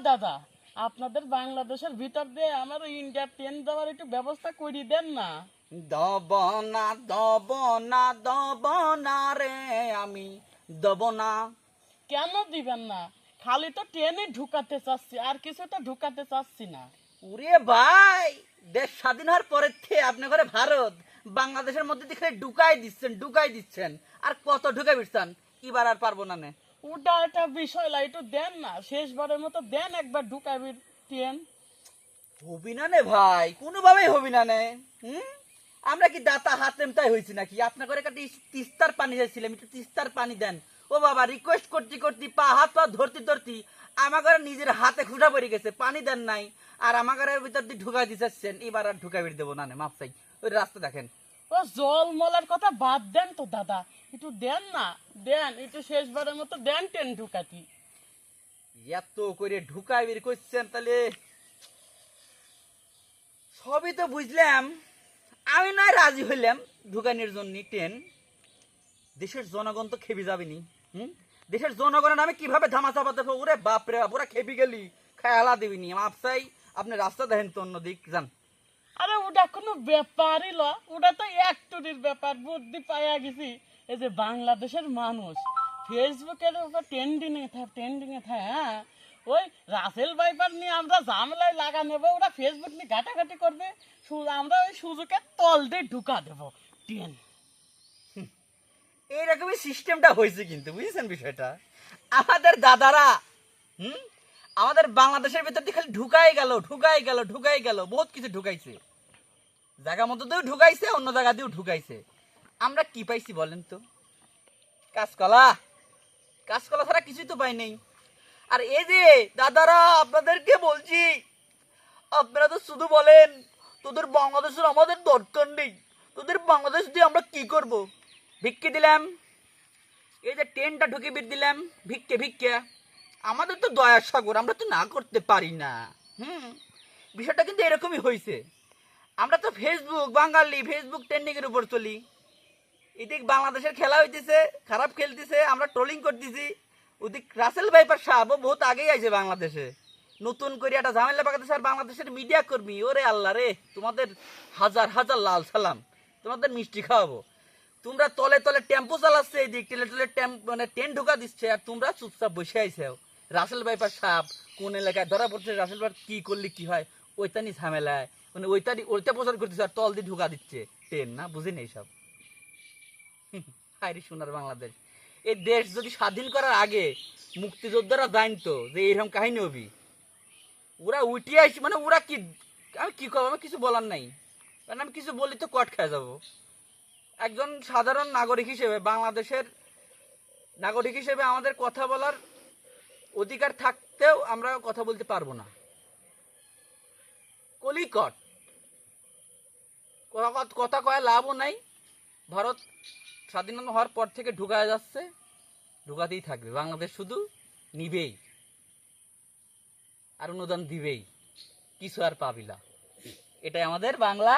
দাদা, আপনাদের বাংলাদেশের ভিতর দিয়ে আমার ইন্ডিয়া ট্রেন দেওয়ার একটু ব্যবস্থা করে দেন না। দব না দব না দব না রে, আমি দব না। কেন দিবেন না? খালি তো ট্রেনে ঢুকাতে চাচ্ছি, আর কিছু তো ঢুকাতে চাচ্ছি না। ওরে ভাই, দেশ স্বাধীন হওয়ার পরের থেকে আপনি করে ভারত বাংলাদেশের মধ্যে দিয়ে ঢুকাই দিচ্ছেন, আর কত ঢুকাই বিড়ছেন, এবার আর পারবো না নে। ওটা একটা বিষয় না, একটু দেন না, শেষবারের মতো দেন, একবার ঢুকাবি ট্রেন। হবি না নে ভাই, কোনোভাবেই হবি না নে। আমরা কি দাতা হাতেম তাই হয়েছি নাকি? আপনার করে একটা তিস্তার পানি চাইছিলাম, একটু তিস্তার পানি দেন। ও বাবা, রিকোয়েস্ট করতে হাত পা ধরতে আমার ঘরে নিজের হাতে খুঁটা পড়ে গেছে, পানি দেন নাই, আর আমার ঘরের ভিতর দিয়ে ঢুকাই দিচ্ছেন। এবার আর ঢুকাবি দেবো না নে, মাপ চাই। ওই রাস্তা দেখেন। ও জল মলার কথা বাদ দেন তো দাদা, একটু দেন না, দেন একটু শেষবারের মতো দেন ট্রেন ঢুকাতি। এত করে ঢুকাইবির করছেন, তাহলে সবই তো বুঝলাম, আমি নয় রাজি হইলাম ঢুকানির জন্য ট্রেন। দেশের জনগণ তো খেপে যাবেনি। দেশের জনগণের আমি কিভাবে ধামা চাপা দেবো? ওরে বাপরে বাপ, ওরা খেপে গেলি খেয়ালা দিবিনি। আপসাই আপনি রাস্তা দেখেন তো, অন্যদিক যান। আরে ওটা কোনো ব্যাপারই ল, ওটা তো একটুরির ব্যাপার, বুদ্ধি পাইয়া গেছি। এই যে বাংলাদেশের মানুষ ফেসবুকের উপর ট্রেন্ডিং এ থাকে, হ্যাঁ, ওই রাসেল ভাইপার নিয়ে আমরা ঝামেলায় লাগা নেবো, ওরা ফেসবুক নিয়ে ঘাটাঘাটি করবে, আমরা ওই সুযোগের তল দিয়ে ঢুকা দেবো ট্রেন। এইরকমই সিস্টেমটা হয়েছে, কিন্তু বুঝেছেন বিষয়টা? আমাদের দাদারা আমাদের বাংলাদেশের ভেতর দিয়ে খালি ঢুকাই গেল, বহুত কিছু ঢুকাইছে। জায়গা মতো দিয়েও ঢুকাইছে, অন্য জায়গা দিয়েও ঢুকাইছে। আমরা কি পাইছি বলেন তো? কাঁচকলা ছাড়া কিছুই তো পাই নেই। আর এই যে দাদারা, আপনাদেরকে বলছি, আপনারা তো শুধু বলেন তোদের বাংলাদেশের আমাদের দরকার নেই, তোদের বাংলাদেশ দিয়ে আমরা কি করব? ভিক্ষে দিলাম, এই যে ট্রেনটা ঢুকে দিলাম, ভিক্ষে। আমাদের তো দয়ার সাগর, আমরা তো না করতে পারি না। বিষয়টা কিন্তু এরকমই হয়েছে। আমরা তো ফেসবুক ট্রেন্ডিং এর উপর চলি। এদিক বাংলাদেশের খেলা হইতেছে, খারাপ খেলতেছে, আমরা ট্রোলিং করতেছি। ওদিক রাসেল ভাইপার সাহেব বহুত আগেই আইছে বাংলাদেশে, নতুন করে একটা ঝামেলা পাকাতেছে। আর বাংলাদেশের মিডিয়া কর্মী, ওরে আল্লাহ রে, তোমাদের হাজার হাজার লাল সালাম, তোমাদের মিষ্টি খাওয়াবো। তোমরা তলে তলে টেম্পো চালাচ্ছে, এই দিক মানে ট্রেন ঢুকা দিচ্ছে, আর তোমরা চুপচাপ বসে আইছো। রাসেল ভাইপার সাহেব কোন এলাকায় ধরা পড়ছে, রাসেল ভাই কি করলে কি হয়, ওইটানি ঝামেলায়, মানে ওইটা প্রচার করতেছে, আর তল দিয়ে ঢুকা দিচ্ছে ট্রেন। না বুঝিনি এইসব। হায়রে সোনার বাংলাদেশ, এই দেশ যদি স্বাধীন করার আগে মুক্তিযোদ্ধারা জানতো যে এইরকম কাহিনী হবি, ওরা উঠে আসি, মানে ওরা কি, আমি কি করবো, আমি কিছু বলার নাই, কারণ আমি কিছু বলি তো কট খেয়ে যাবো। একজন সাধারণ নাগরিক হিসেবে, বাংলাদেশের নাগরিক হিসেবে আমাদের কথা বলার অধিকার থাকতেও আমরা কথা বলতে পারবো না। কলিকট কথা কয়া লাভও নাই। ভারত স্বাধীনতা হওয়ার পর থেকে ঢুকায় যাচ্ছে, ঢুকাতেই থাকবে। বাংলাদেশ শুধু নিবেই আর অনুদান দিবেই, কিছু আর পাবিলা। এটাই আমাদের বাংলা।